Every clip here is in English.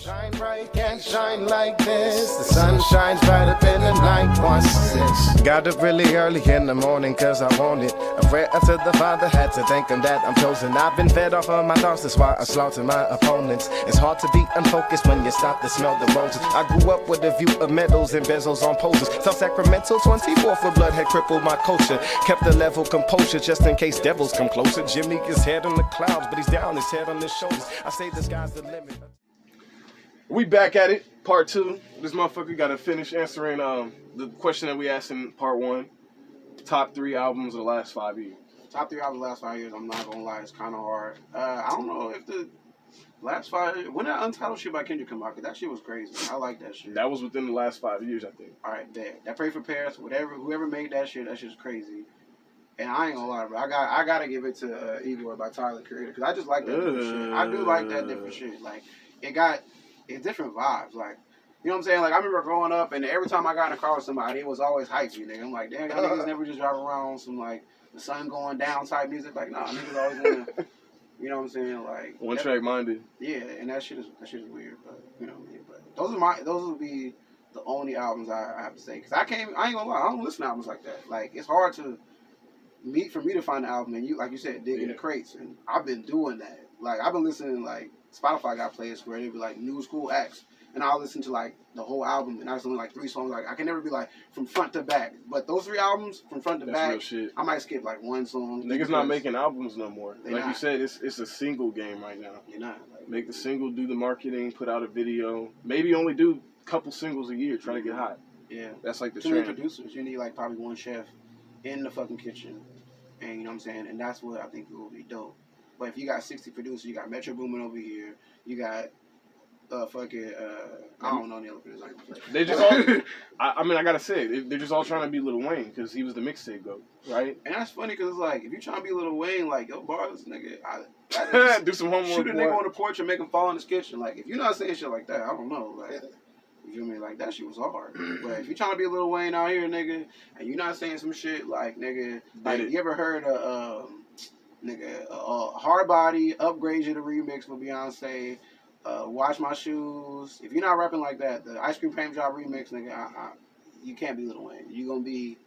Shine bright, can't shine like this. The sun shines bright up in the night. 1-6. Got up really early in the morning cause I want it. A prayer to the Father, had to thank him that I'm chosen. I've been fed off of my thoughts, that's why I slaughter my opponents. It's hard to be unfocused when you stop to smell the roses. I grew up with a view of medals and bezels on poses. South Sacramento, 24 for blood had crippled my culture. Kept the level composure just in case devils come closer. Jimmy his head on the clouds, but he's down, his head on his shoulders. I say the sky's the limit. We back at it, part 2. This motherfucker got to finish answering the question that we asked in part 1. Top 3 albums of the last 5 years. Top 3 albums of the last 5 years, I'm not gonna lie, it's kind of hard. I don't know if the last 5 years, when that Untitled shit by KiNGKa come out, cause that shit was crazy. I like that shit. That was within the last 5 years, I think. Alright, that Pray for Paris, whoever made that shit's crazy. And I ain't gonna lie, bro. I gotta give it to Igor by Tyler, Creator, cause I just like that different shit. I do like that different shit. Like, it's different vibes. Like, you know what I'm saying? Like, I remember growing up, and every time I got in a car with somebody, it was always hype me, nigga. I'm like, damn, y'all niggas never just drive around on some, like, the sun going down type music. Like, nah, niggas always wanna, you know what I'm saying? Like, one track minded. Yeah, and that shit is weird, but, you know what I mean? But those would be the only albums I have to say. Cause I ain't gonna lie, I don't listen to albums like that. Like, it's hard for me to find an album, and you, like you said, dig in the crates, and I've been doing that. Like, I've been listening, like, Spotify got playlists where it'd be like new school acts, and I'll listen to like the whole album, and I just only like 3 songs. Like, I can never be like from front to back, but those 3 albums from front to back, real shit. I might skip like 1 song. Niggas not making albums no more. Like not. you said, it's a single game right now. You're not. Like, make the single, do the marketing, put out a video. Maybe only do a couple singles a year, try to get hot. Yeah, that's like the too many trend. producers. You need like probably 1 chef in the fucking kitchen, and you know what I'm saying. And that's what I think will be dope. But if you got 60 producers, you got Metro Boomin over here, you got I don't know the other producers. They just all, I mean, I gotta say, they're just all trying to be Lil Wayne because he was the mixtape goat, right? And that's funny because it's like, if you're trying to be Lil Wayne, like, yo, bars, nigga, do some homework. Shoot a nigga on the porch and make him fall in his kitchen. Like, if you're not saying shit like that, I don't know. Like, you feel me? Like, that shit was hard. But if you're trying to be a Lil Wayne out here, nigga, and you're not saying some shit like, nigga, like, you ever heard of, Hard Body, Upgrade You the remix with Beyonce, Wash My Shoes. If you're not rapping like that, the Ice Cream Paint Job remix, nigga, you can't be Lil Wayne. You're gonna be,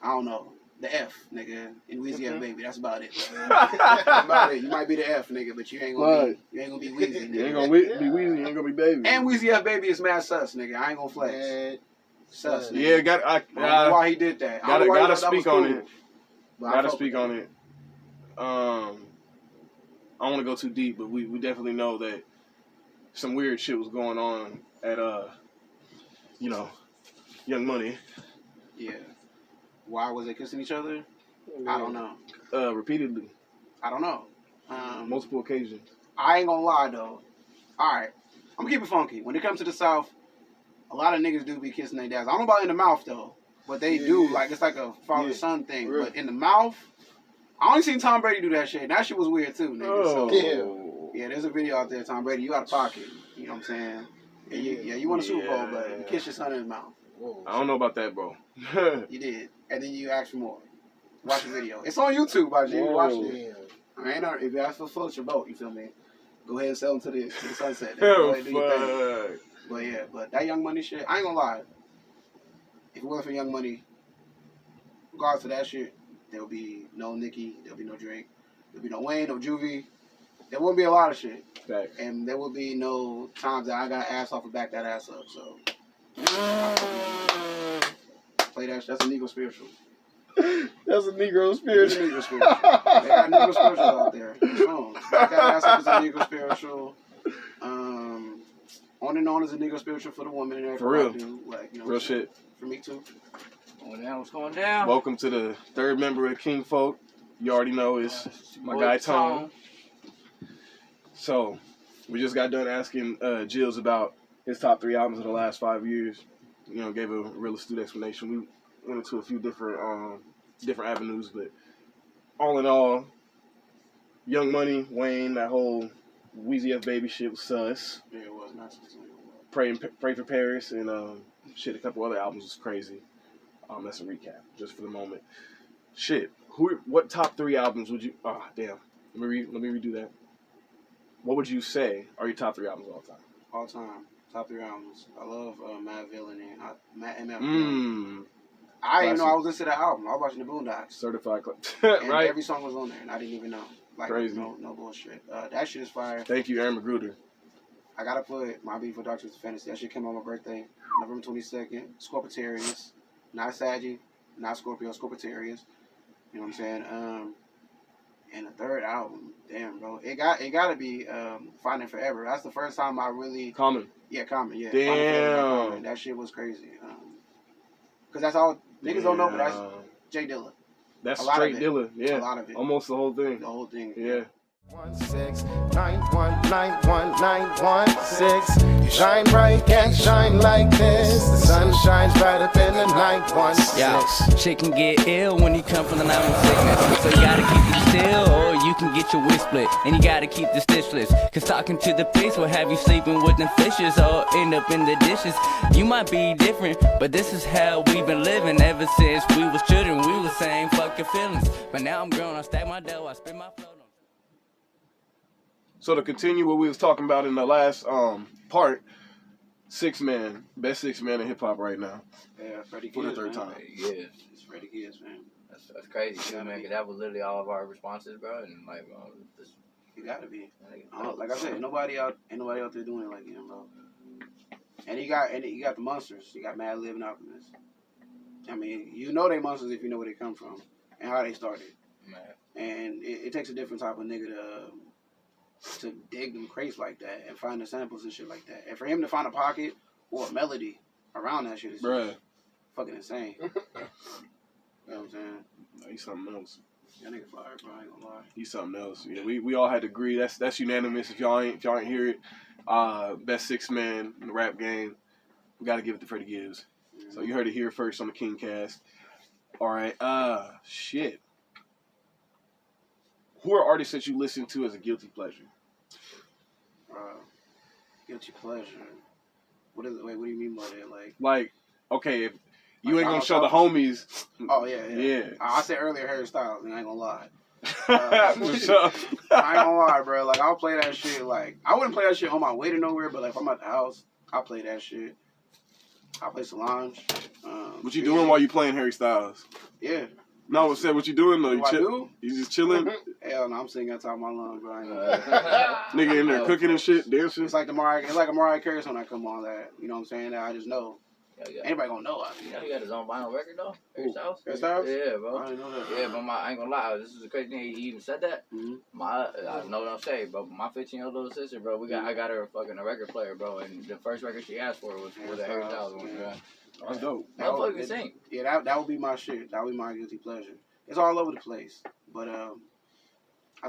I don't know, the F, nigga, in Weezy F Baby. That's about it. That's about it. You might be the F, nigga, but you ain't gonna be Weezy, nigga. You ain't gonna be Weezy, you ain't gonna be Baby. And Weezy F Baby is mad sus, nigga. I ain't gonna flex. Sus, nigga. Yeah, I don't know why he did that. Gotta speak on it. Gotta speak on it. I don't want to go too deep, but we definitely know that some weird shit was going on at Young Money. Yeah. Why was they kissing each other? I don't know. Repeatedly. I don't know. Multiple occasions. I ain't gonna lie though. Alright. I'm gonna keep it funky. When it comes to the South, a lot of niggas do be kissing their dads. I don't know about in the mouth though. But they do. Like, it's like a father-son thing. Really? But in the mouth, I only seen Tom Brady do that shit. And that shit was weird too, nigga. Yeah, there's a video out there, Tom Brady. You out of pocket. You know what I'm saying? Yeah, you won a Super Bowl, but you kissed your son in the mouth. I don't know about that, bro. You did. And then you asked for more. Watch the video. It's on YouTube, by G. Watch it. If you ask for floats your boat, you feel me? Go ahead and sell them to the sunset. Go ahead and do your thing. But yeah, but that Young Money shit, I ain't gonna lie. If it wasn't for Young Money, regardless of that shit, there'll be no Nicki, there'll be no Drake, there'll be no Wayne, no Juvie. There wouldn't be a lot of shit. Facts. And there would be no times that I got ass off and back that ass up. So play that. That's a Negro spiritual. That's a Negro spiritual. They got Negro spirituals out there. Back that ass up is a Negro spiritual. On and On is a Negro spiritual for the woman and everything. For real. I do. Like, you know, real shit. For me too. Going down, what's going down? Welcome to the 3rd member of King Folk. You already know it's my guy Tone. So, we just got done asking Jillz about his top 3 albums of the last 5 years. You know, gave a real astute explanation. We went into a few different avenues, but all in all, Young Money, Wayne, that whole Weezy F Baby shit was sus. Yeah, it was not. Pray for Paris and a couple other albums was crazy. That's a recap, just for the moment. Shit, what top 3 albums would you? Damn. Let me redo that. What would you say are your top 3 albums of all time? all time. Top 3 albums. I love Mad Villain and Mad. I didn't even know I was listening to that album. I was watching the Boondocks. Certified and right? every song was on there, and I didn't even know. Like, crazy. No bullshit. That shit is fire. Thank you, Aaron McGruder. I gotta put My Beautiful Dark Twisted Fantasy. That shit came on my birthday, November 22nd. Scorpitarius, not Saggy, not Scorpio, Scorpitarius. You know what I'm saying? And the third album, damn, bro, it gotta be Finding Forever. That's the first time I really Common. Yeah, Common. Yeah, Damn. Common. That shit was crazy. Cause that's all niggas don't know, but that's Jay Dilla. That's straight Dilla. Yeah, a lot of it. Almost the whole thing. The whole thing. Yeah. 169191916. You shine bright, can't shine like this. The sun shines right up in the night. 16. Yeah, shit can get ill when you come from the night of sickness. So you gotta keep it still, or you can get your wish split. And you gotta keep the stitchless. Cause talking to the pigs will have you sleeping with them fishes, or end up in the dishes. You might be different, but this is how we've been living ever since we was children. We was saying fuck your feelings. But now I'm grown, I stack my dough, I spin my flow. So to continue what we was talking about in the last part, best 6 man in hip hop right now. Yeah, Freddie for Gibbs, the third man. time. Yeah, It's Freddie Gibbs, man. that's crazy too, man. Cause that was literally all of our responses, bro. And like, You gotta be. Like I said, ain't nobody out there doing it like him, bro. And you got the monsters. You got Mad Lib and Alchemist. I mean, you know they monsters if you know where they come from and how they started. man. And it takes a different type of nigga to dig them crates like that and find the samples and shit like that. And for him to find a pocket or a melody around that shit is just fucking insane. You know what I'm saying? No, he's something else. That nigga fire, bro. I ain't gonna lie. He's something else. Yeah, we all had to agree. That's unanimous. If y'all ain't hear it, best 6 man in the rap game, we gotta give it to Freddie Gibbs. So you heard it here first on the KiNGKast. All right. Shit. Who are artists that you listen to as a guilty pleasure? Guilty pleasure. What is it? Wait, what do you mean by that? Like, okay, if you Like ain't gonna Donald show the Trump? homies. Oh yeah. I said earlier Harry Styles, and I ain't gonna lie. For sure. I ain't gonna lie, bro. Like I'll play that shit. Like I wouldn't play that shit on my way to nowhere, but like if I'm at the house, I'll play that shit. I'll play Solange. What you doing while you playing Harry Styles? Yeah. No, I said what you doing though. What I do? You just chilling? Hell no, I'm singing on top of my lungs, bro. I ain't gonna Nigga in there cooking and shit, dancing. It's like a Mariah Carey song that come on that, you know what I'm saying? That I just know. Yeah. Anybody gonna know? You know he got his own vinyl record though. Harry Styles. Harry Styles? Yeah, bro. I didn't know that. Yeah, but I ain't gonna lie. This is the crazy thing. He even said that. Mm-hmm. I know what I'm saying, but my 15-year-old little sister, bro, I got her a record player, bro, and the first record she asked for was the Harry Styles one. Yeah. That's dope. Motherfucker can sing. Yeah, that would be my shit. That would be my guilty pleasure. It's all over the place, but I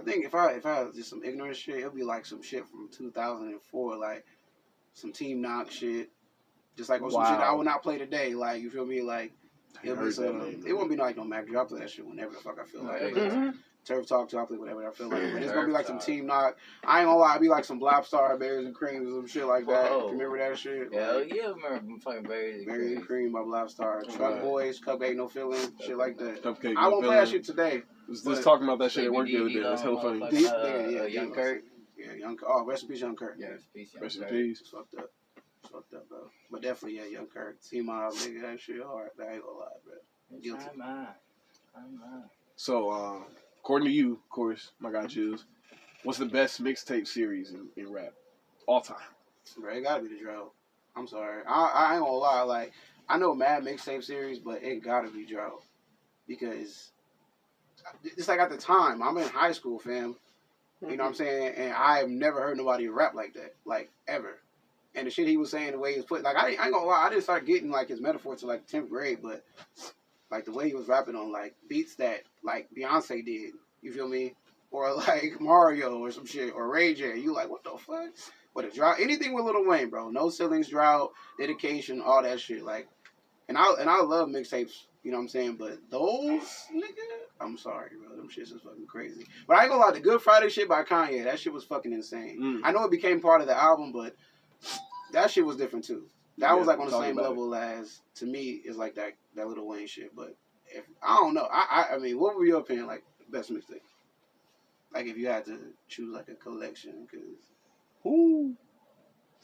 think if I had just some ignorant shit, it'll be like some shit from 2004, like some Team Knock shit, just like some shit I would not play today. Like you feel me? Like it'll be it won't be like no Mac Dre. I play that shit whenever the fuck I feel like. Turf Talk to I play whatever I feel like. But it's gonna be like some Team Knock. I ain't gonna lie, it'll be like some Black Star, Berries and Cream, some shit like that. Whoa. You remember that shit? Hell yeah, I remember fucking Berries and Cream by Black Star. Truck Boys, Cupcake No Feeling, shit like that. Cupcake I won't play that shit today. Was just talking about that shit at work the other day. That's hella funny. Young Kurt. Yeah, Young Kurt. Oh, rest in peace, Young Kurt. Yeah, rest in peace. It's fucked up, bro. But definitely, yeah, Young Kurt. T-Mob, nigga, that shit hard. I ain't gonna lie, bro. Guilty. So, according to you, of course, my guy Jillz, what's the best mixtape series in rap? All time. Bro, it gotta be the Drought. I'm sorry. I ain't gonna lie. Like, I know mad mixtape series, but it gotta be Drought. Because it's like at the time, I'm in high school, fam. You know what I'm saying? And I've never heard nobody rap like that. Like, ever. And the shit he was saying, the way he was put, like, I ain't gonna lie, I didn't start getting, like, his metaphor to, like, 10th grade, but, like, the way he was rapping on, like, beats that, like, Beyonce did, you feel me? Or, like, Mario or some shit, or Ray J, you like, what the fuck? What a Drought, anything with Lil Wayne, bro. No Ceilings, Drought, Dedication, all that shit, like, and I love mixtapes, you know what I'm saying, but those, nigga, I'm sorry, bro, them shits is fucking crazy. But I ain't gonna lie, the Good Friday shit by Kanye, that shit was fucking insane. I know it became part of the album, but that shit was different too. That was like on the same level as, to me, is like that Lil Wayne shit. But if I don't know, I mean, what were your opinion, like, best mixtape? Like if you had to choose like a collection, because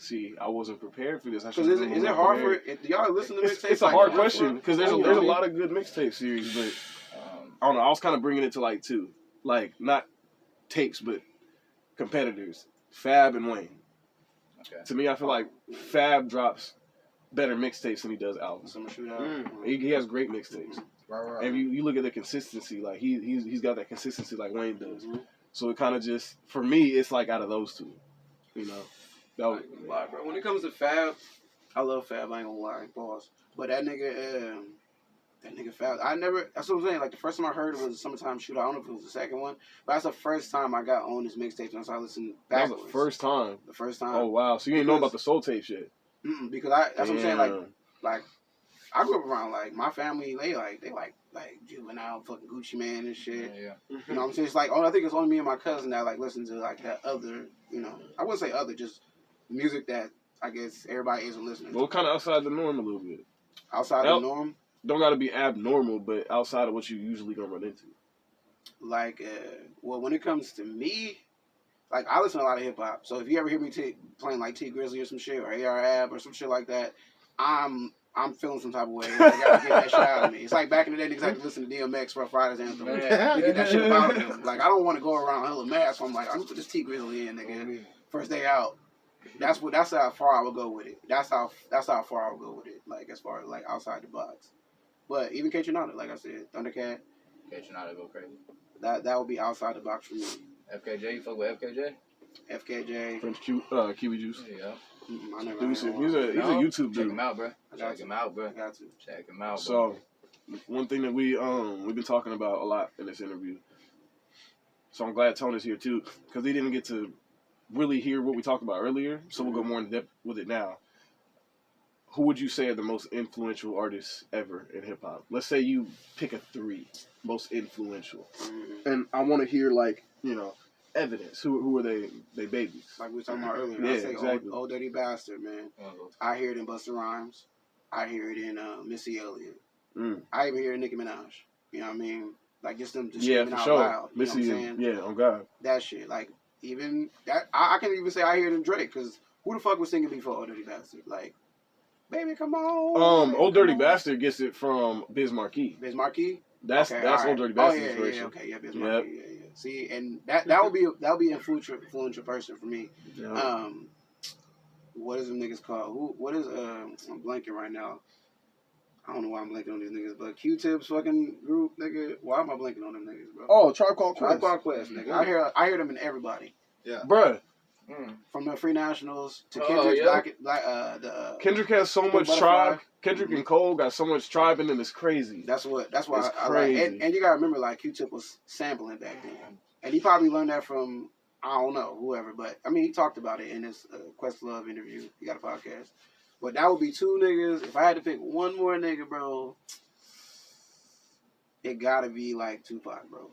see, I wasn't prepared for this. Because is it hard for y'all listen to mixtapes? It's a hard question because there's a lot of good mixtape series, but I don't know. I was kind of bringing it to like two, like not tapes, but competitors, Fab and Wayne. Okay. To me, I feel like Fab drops better mixtapes than he does albums. He has great mixtapes. Right. And you look at the consistency, like he's got that consistency like Wayne does. Mm-hmm. So it kind of just, for me, it's like out of those two, you know. Bro. When it comes to Fab, I love Fab. I ain't gonna lie, boss. But that nigga Fab, that's what I'm saying. Like the first time I heard it was Summertime Shootout. I don't know if it was the second one, but that's the first time I got on his mixtapes and I started listening backwards. That was the first time. The first time. Oh wow! So you didn't know about the Soul Tape shit? Because that's what I'm saying. Like I grew up around like my family. They like Juvenile, fucking Gucci Man and shit. Yeah. You know what I'm saying? It's like I think it's only me and my cousin that like listen to like that other. You know, I wouldn't say other, just music that I guess everybody isn't listening. Well, to. kind of outside the norm a little bit. Outside the norm. Don't gotta be abnormal, but outside of what you usually gonna run into. Like, well, when it comes to me, like I listen to a lot of hip hop. So if you ever hear me playing like T Grizzly or some shit or AR-Ab or some shit like that, I'm feeling some type of way. I gotta get that shit out of me. It's like back in the day, niggas had to listen to DMX for a Friday's Anthem. To get that shit out of them. Like I don't want to go around hella mad. So I'm like, I'm gonna put this T Grizzly in, nigga. First day out. That's how far I would go with it. That's how far I would go with it. Like as far as like outside the box. But even KiNGKa, like I said, Thundercat. KiNGKa go crazy. That would be outside the box for me. FKJ, you fuck with FKJ? FKJ. French Kiwi Juice. Yeah. I never. He's a YouTube dude. Check him out, bro. I Check him out, bro. got to. Check him out, bro. So, one thing that we've been talking about a lot in this interview. So I'm glad Tony's here too, because he didn't get to really hear what we talked about earlier. So we'll go more in depth with it now. Who would you say are the most influential artists ever in hip hop? Let's say you pick a 3 most influential, and I want to hear like evidence. Who are they babies? Like we were talking about earlier. Yeah, I say exactly. Old Dirty Bastard, man. I hear it in Busta Rhymes. I hear it in Missy Elliott. I even hear it in Nicki Minaj. You know what I mean? Like just them just screaming out loud. You Missy, know what I'm saying? yeah, on God. That shit. Like even that, I can even say I hear it in Drake, because who the fuck was singing before Old Dirty Bastard? Like, baby, come on. Baby, Old Dirty Bastard gets it from Biz Markie. Biz Markie? That's Old Dirty Bastard's version. Biz Markie. Yeah. See, and that would be an influential person for me. Yeah. What is them niggas called? I'm blanking right now. I don't know why I'm blanking on these niggas, but Q-Tip's fucking group, nigga. Why am I blanking on them niggas, bro? Oh, Tribe Called Quest. Tribe Called Quest, nigga. I hear them in everybody. Yeah, bruh. From the Free Nationals to Kendrick, Kendrick has so much Tribe. Kendrick and Cole got so much Tribe in them. It's crazy. That's why it's I crazy. like. And you gotta remember, like Q-Tip was sampling back then, and he probably learned that from I don't know whoever, but I mean he talked about it in his Questlove interview. He got a podcast. But that would be 2 niggas. If I had to pick one more nigga, bro, it gotta be like Tupac, bro.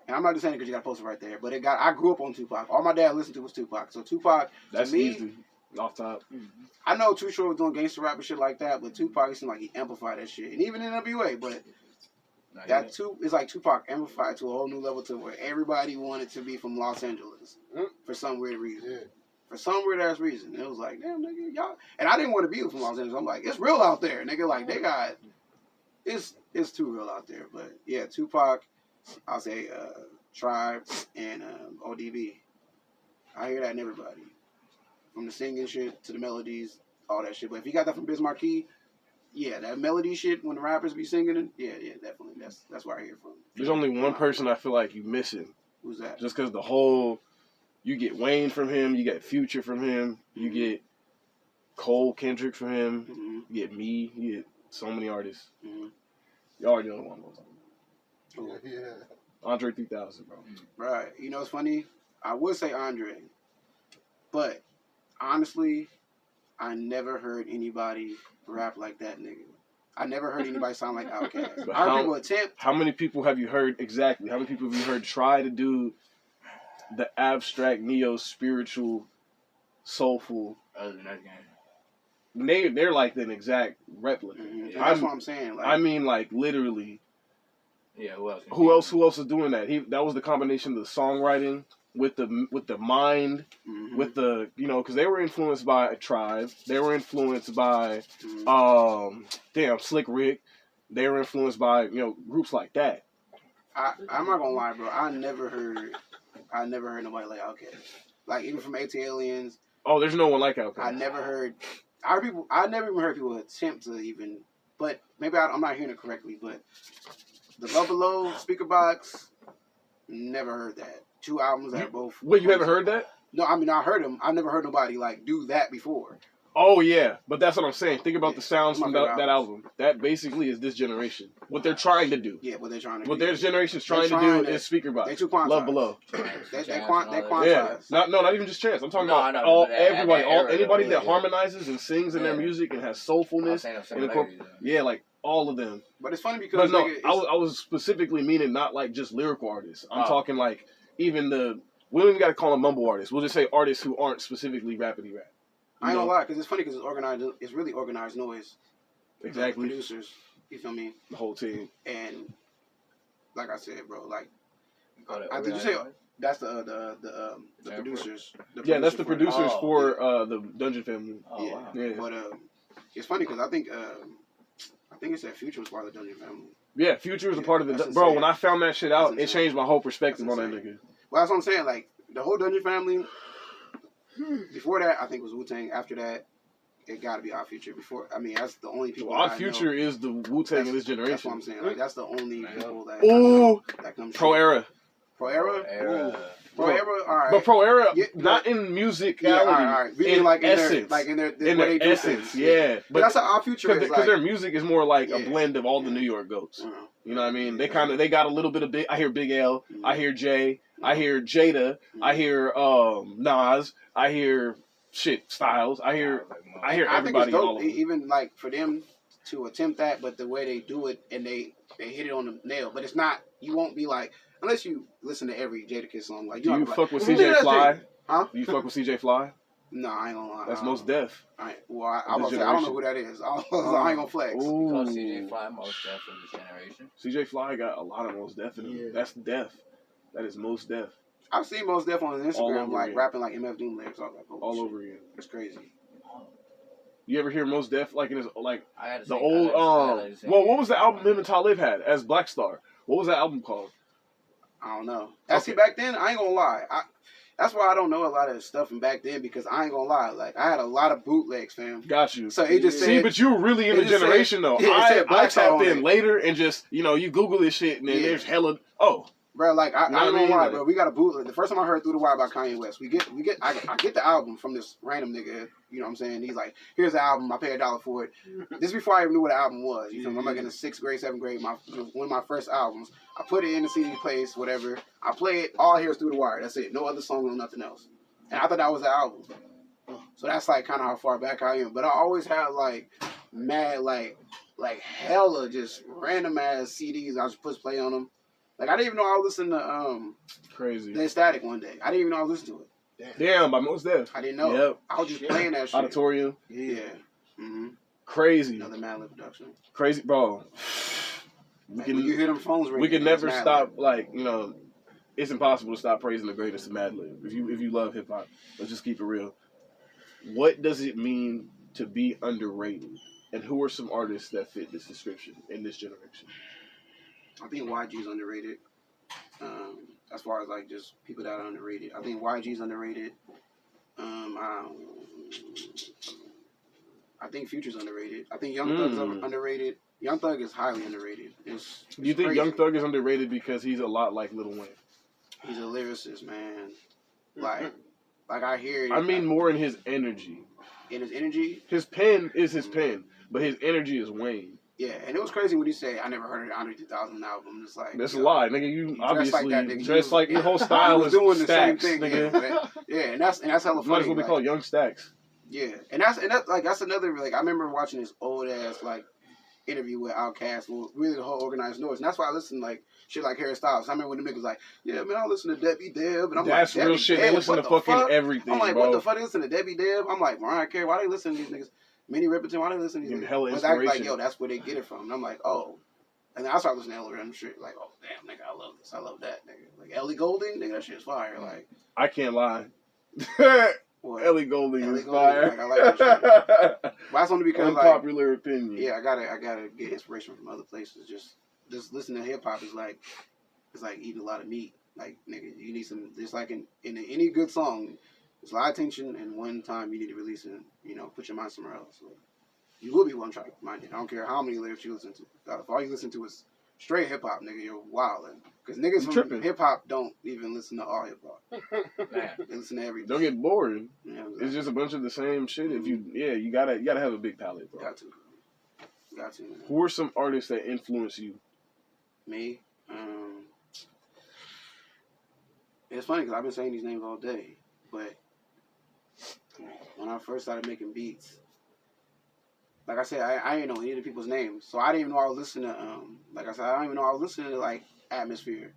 And I'm not just saying it because you got posted right there, but I grew up on Tupac. All my dad listened to was Tupac. So Tupac, that's to me, easy. Off top. I know Too Short was doing gangster rap and shit like that, but Tupac seemed like he amplified that shit. And even in NWA, but it's like Tupac amplified to a whole new level to where everybody wanted to be from Los Angeles for some weird reason. Yeah. For some weird ass reason. It was like, damn, nigga, y'all. And I didn't want to be from Los Angeles. I'm like, it's real out there, nigga. Like, they got, it's too real out there. But yeah, Tupac, I'll say Tribe and ODB. I hear that in everybody. From the singing shit to the melodies, all that shit. But if you got that from Biz Markie, yeah, that melody shit when the rappers be singing it, yeah, definitely. That's where I hear it from. There's only one person I feel like you missing. Who's that? Just because the whole, you get Wayne from him, you get Future from him, you get Cole, Kendrick from him, you get me, you get so many artists. You already know the one I'm talking about. Yeah. Andre 3000, bro. Right. You know what's funny? I would say Andre, but honestly, I never heard anybody rap like that nigga. I never heard anybody sound like Outkast. I heard people attempt. How many people have you heard exactly? How many people have you heard try to do the abstract, neo-spiritual, soulful? Other than that game. They're like an exact replica. That's what I'm saying. Like, I mean, like literally. Yeah, who else? Who else is doing that? That was the combination of the songwriting, with the mind, with the because they were influenced by a Tribe. They were influenced by Slick Rick. They were influenced by groups like that. I'm not gonna lie, bro. I never heard nobody like Outkast. Like even from AT Aliens. Oh, there's no one like Outkast. I never even heard people attempt to even. But maybe I'm not hearing it correctly. But the Love Below, Speaker Box, never heard that. 2 albums that both. Wait, you haven't heard that? No, I mean I heard them. I never heard nobody like do that before. Oh yeah, but that's what I'm saying. Think about the sounds from that album. That basically is this generation. What they're trying to do. Yeah, what they're trying to do. What their generation's trying to do is Speaker Box. They too quantized. Love Below. They quantized. Yeah, not even just Chance. I'm talking about anybody that harmonizes and sings in their music and has soulfulness. Yeah, like all of them. But it's funny because I was specifically meaning not like just lyrical artists. I'm talking like even we don't even got to call them mumble artists. We'll just say artists who aren't specifically rappity rap. I ain't gonna lie, because it's funny because it's organized. It's really organized noise. Exactly. Producers, you feel me? The whole team. And like I said, bro, like did you say that's the producers? That's the producers for the Dungeon Family. Oh, yeah. Wow. Yeah. But it's funny because I think it said Future was part of the Dungeon Family. Yeah, Future was a part of the bro. When I found that shit out, it changed my whole perspective on that nigga. Well, that's what I'm saying. Like the whole Dungeon Family. Before that, I think it was Wu-Tang. After that, it got to be Odd Future. That's the only people. Odd Future is the Wu-Tang of this generation. That's what I'm saying. Like, that's the only people that. That comes. Pro Era. Pro Era. Pro Era. All right. But Pro Era, not in musicality. Yeah, all right. In like essence. In their essence. Yeah. But that's how Odd Future is. Because their music is more like a blend of all the New York goats. You know what I mean? They got a little bit of I hear Big L. I hear Jay. I hear Jada. I hear Nas. I hear Styles. I hear everybody. All of them. Even like for them to attempt that, but the way they do it and they hit it on the nail. But it's not. You won't be like unless you listen to every Jadakiss song. Like do you fuck with CJ Fly? Huh? Do you fuck with CJ Fly? No, I ain't gonna lie. That's Most Def. I don't know who that is. I ain't gonna flex. CJ Fly, Most Def of this generation. CJ Fly got a lot of Most Def in him. Yeah. That's Def. That is Most Def. I've seen Most Def on his Instagram, like rapping like MF Doom lyrics. All over again. It's crazy. You ever hear Most Def like in his like the old what was the album him and Talib had as Black Star? What was that album called? I don't know. See, back then I ain't gonna lie. That's why I don't know a lot of stuff from back then because I ain't gonna lie. Like I had a lot of bootlegs, fam. Got you. So it just said, but you were really in the generation though. I tapped in later and just you Google this shit and then there's hella Bro, like I ain't gonna lie, bro. We got a bootleg. The first time I heard Through the Wire by Kanye West, I get the album from this random nigga. You know what I'm saying? He's like, here's the album. I pay $1 for it. This is before I even knew what an album was. You know, I'm like in the 6th grade, 7th grade. One of my first albums. I put it in the CD place, whatever. I play it. All I hear is Through the Wire. That's it. No other song, no nothing else. And I thought that was the album. So that's like kind of how far back I am. But I always had like mad like hella just random ass CDs. I just push play on them. Like, I didn't even know I was listening to Crazy. The Static one day. I didn't even know I was listening to it. Damn, by Most Def. I didn't know. Yep. I was just playing that shit. Auditorium. Yeah. Mm-hmm. Crazy. Another Madlib production. Crazy, bro. When you hear them phones ringing, we can never stop, like, it's impossible to stop praising the greatest of Madlib. If you love hip-hop, let's just keep it real. What does it mean to be underrated? And who are some artists that fit this description in this generation? I think YG's underrated. As far as like just people that are underrated, I think YG's underrated. I think Future's underrated. I think Young Thug's underrated. Young Thug is highly underrated. It's Do you think crazy. Young Thug is underrated because he's a lot like Lil Wayne? He's a lyricist, man. Like I hear it. I mean more in his energy. In his energy? His pen is his pen, but his energy is Wayne. Yeah, and it was crazy when he said, I never heard an Andre 2000 album. It's like... That's a lie, nigga. You obviously like that, nigga. dress like your whole style is doing Stacks, the same thing, nigga. Yeah, and that's hella funny. Might as well be called Young Stacks. Yeah, and that's another, like, I remember watching this old-ass, like, interview with Outkast, really the whole organized noise. And that's why I listen like shit like Harry Styles. I remember when the niggas like, yeah, man, I listen to Debbie Deb. And I'm that's like, real shit. They listen to fucking everything, I'm like, bro. what the fuck? They listen to Debbie Deb? I'm like, Mariah Carey, why they listen to these niggas? Minnie Riperton, why they listen to these niggas? Hella But inspiration. like, yo, that's where they get it from. And I'm like, oh. And then I started listening to Ellie Random shit. Like, oh damn, nigga, I love this. I love that, nigga. Like Ellie Goulding, nigga, that shit's fire. Like, I can't lie. what? Ellie Goulding Ellie is Goulding, fire. like, I like that shit. But that's only because Unpopular opinion. Yeah, I gotta get inspiration from other places. Just listening to hip hop is like it's like eating a lot of meat. Like nigga, you need some. It's like in any good song, there's a lot of tension, and one time you need to release it. Put your mind somewhere else. So you will be one track minded. I don't care how many lyrics you listen to. If all you listen to is straight hip hop, nigga, you're wildin'. Because niggas from hip hop don't even listen to all hip hop. They listen to everything. Don't get bored. Yeah, exactly. It's just a bunch of the same shit. If you gotta have a big palette, bro. Got to. Man. Who are some artists that influence you? Me? It's funny because I've been saying these names all day, but when I first started making beats, like I said, I didn't know any of the people's names, so I didn't even know I was listening to, like I said, I don't even know I was listening to, like, Atmosphere.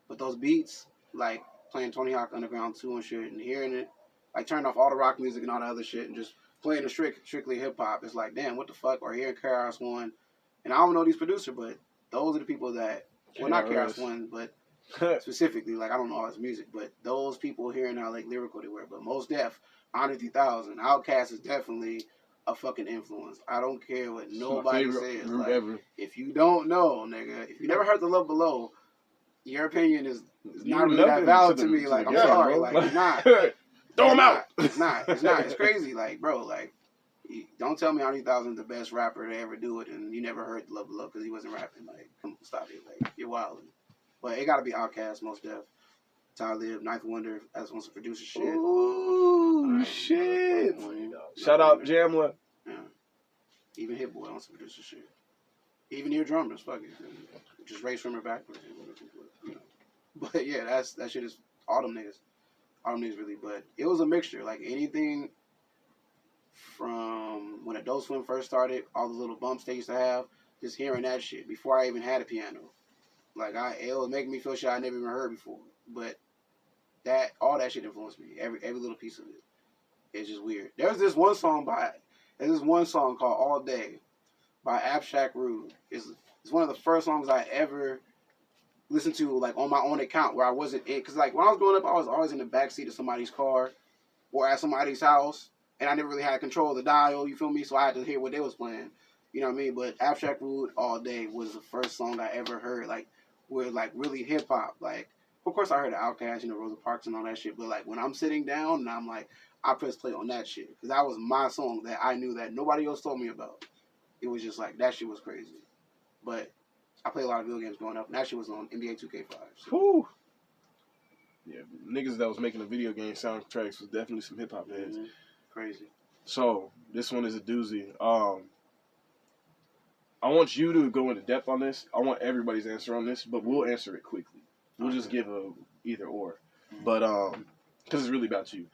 But those beats, like, playing Tony Hawk Underground 2 and shit, and hearing it, like, turning off all the rock music and all the other shit, and just playing the strictly hip-hop, it's like, damn, what the fuck, or hearing KRS-One, and I don't know these producers, but those are the people that, well, not KRS-One, but specifically, like, I don't know all his music, but those people hearing how, like, lyrical they were, but Mos Def, Andre 3000, Outkast is definitely a fucking influence. I don't care what nobody says. Like, ever. if you don't know, nigga, if you never heard The Love Below, your opinion is not really that valid to me. Like, I'm sorry, bro. like, it's not. Throw him out. It's not. It's crazy. Like, bro, like, don't tell me Andre 3000 is the best rapper to ever do it, and you never heard The Love Below because he wasn't rapping. Like, come on, stop it. Like, you're wilding. But it gotta be Outkast, Mos Def, Talib, Ninth Wonder, as on some producer shit. Ooh, shit. Shout out Jamla. Yeah. Even Hit Boy on some producer shit. Even your drummers, fuck it. Just race from her backwards. But yeah, that shit is all them niggas. All them niggas really. But it was a mixture. Like anything from when Adult Swim first started, all the little bumps they used to have, just hearing that shit before I even had a piano. Like it was making me feel shit I never even heard before. But all that shit influenced me. Every little piece of it. It's just weird. There's this one song called All Day by Abstract Rude. It's one of the first songs I ever listened to, like, on my own account where I wasn't in. Because, like, when I was growing up, I was always in the backseat of somebody's car or at somebody's house. And I never really had control of the dial, you feel me? So I had to hear what they was playing. You know what I mean? But Abstract Rude All Day was the first song I ever heard, like, where, like, really hip-hop. Like, of course I heard the Outkast, Rosa Parks and all that shit. But, like, when I'm sitting down and I'm like, I press play on that shit. Because that was my song that I knew that nobody else told me about. It was just like, that shit was crazy. But I played a lot of video games growing up, and that shit was on NBA 2K5. So. Whew. Yeah, niggas that was making the video game soundtracks was definitely some hip-hop heads. Mm-hmm. Crazy. So, this one is a doozy. I want you to go into depth on this. I want everybody's answer on this, but we'll answer it quickly. We'll just give a either or. Mm-hmm. But, because it's really about you.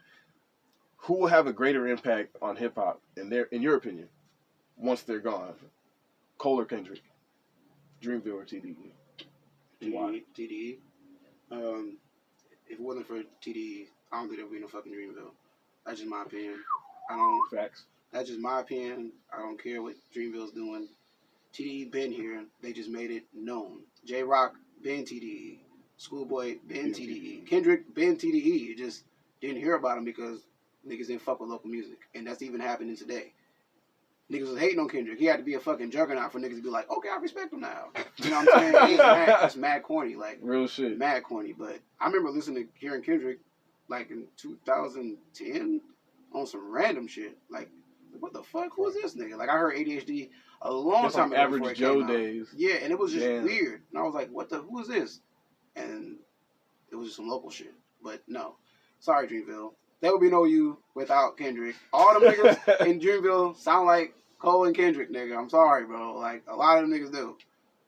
Who will have a greater impact on hip-hop, in your opinion, once they're gone? Cole or Kendrick? Dreamville or TDE? TDE. If it wasn't for TDE, I don't think there would be no fucking Dreamville. That's just my opinion. Facts. That's just my opinion. I don't care what Dreamville's doing. TDE been here. They just made it known. J-Rock been TDE. Schoolboy been TDE. Kendrick been TDE. You just didn't hear about him because niggas didn't fuck with local music. And that's even happening today. Niggas was hating on Kendrick. He had to be a fucking juggernaut for niggas to be like, okay, I respect him now. You know what I'm saying? It's mad corny. Like, real shit. Mad corny. But I remember hearing Kendrick, like, in 2010 on some random shit. Like, what the fuck? Who is this nigga? Like, I heard ADHD a long time ago. Average Joe days. Yeah, and it was just weird. And I was like, who is this? And it was just some local shit. But no. Sorry, Dreamville. There would be no you without Kendrick. All them niggas in Dreamville sound like Cole and Kendrick, nigga. I'm sorry, bro. Like, a lot of them niggas do.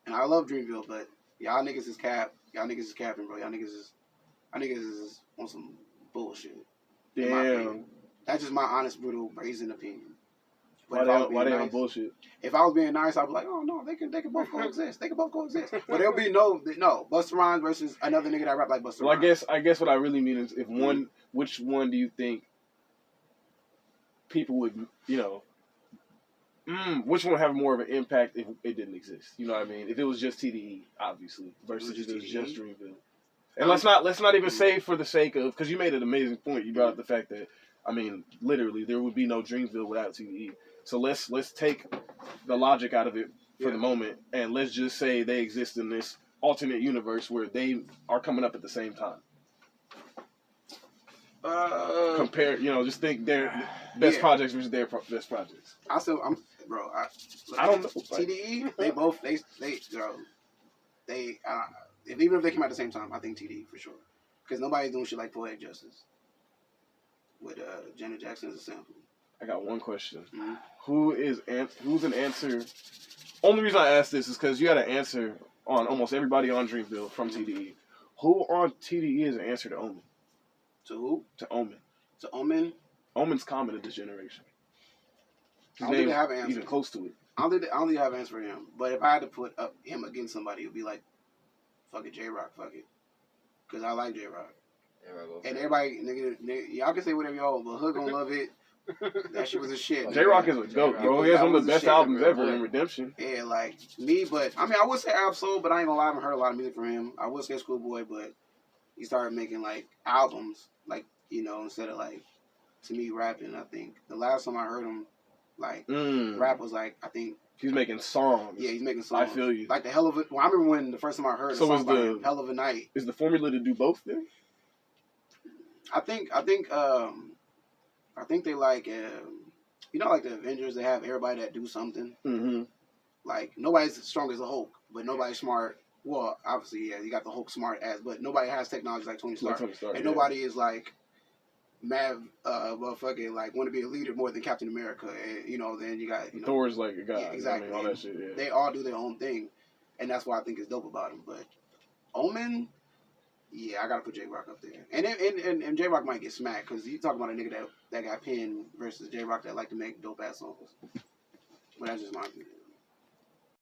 And I love Dreamville, but y'all niggas is cap. Y'all niggas is capping, bro. Y'all niggas is on some bullshit. Damn. That's just my honest, brutal, brazen opinion. Why they on bullshit? If I was being nice, I'd be like, oh no, they can both coexist. They can both coexist. But there'll be no Busta Rhymes versus another nigga that rap like Busta Rhymes. Well, I guess what I really mean is which one do you think people would, Which one would have more of an impact if it didn't exist? You know what I mean? If it was just TDE, obviously, versus if it was just Dreamville. And let's not even say for the sake of, because you made an amazing point. You brought up the fact that, I mean, literally there would be no Dreamville without TDE. So let's take the logic out of it for the moment, and let's just say they exist in this alternate universe where they are coming up at the same time. Compare, just think their best projects versus their best projects. I don't know. TDE, even if they came out at the same time, I think TDE for sure. Because nobody's doing shit like Poetic Justice with Janet Jackson as a sample. I got one question. Mm-hmm. Who's an answer? Only reason I ask this is because you had an answer on almost everybody on Dreamville from TDE. Who on TDE is an answer to Omen? To who? To Omen. To Omen? Omen's common in this generation. I don't think they have an answer. Even close to it. I don't think they have an answer for him. But if I had to put up him against somebody, it would be like, fuck it, J-Rock, fuck it. Because I like J-Rock. And everybody, nigga, y'all can say whatever y'all, but Hood gonna love it. That shit was a shit. J-Rock is a goat, bro. He has one of the best albums ever in Redemption. Yeah, like me, but I mean, I would say Absol, but I ain't gonna lie, I haven't heard a lot of music from him. I would say Schoolboy, but he started making like albums, like, instead of like, to me, rapping. I think the last time I heard him, like, rap was like, I think he's making songs. Yeah, he's making songs. I feel you. Like the Hell of a. Well, I remember when the first time I heard a song by Hell of a Night. Is the formula to do both then? I think they like, like the Avengers, they have everybody that do something. Mm-hmm. Like, nobody's as strong as the Hulk, but nobody's smart. Well, obviously, yeah, you got the Hulk smart ass, but nobody has technology like Tony Stark. And nobody is like mad, motherfucking, like, want to be a leader more than Captain America. And, then you got, Thor's like a guy. Yeah, exactly. I mean, all that shit, yeah. They all do their own thing, and that's why I think it's dope about him. But Omen, yeah, I gotta put J-Rock up there. And J-Rock might get smacked, because you talking about a nigga that got pinned versus J-Rock that like to make dope ass songs. But that's just my opinion.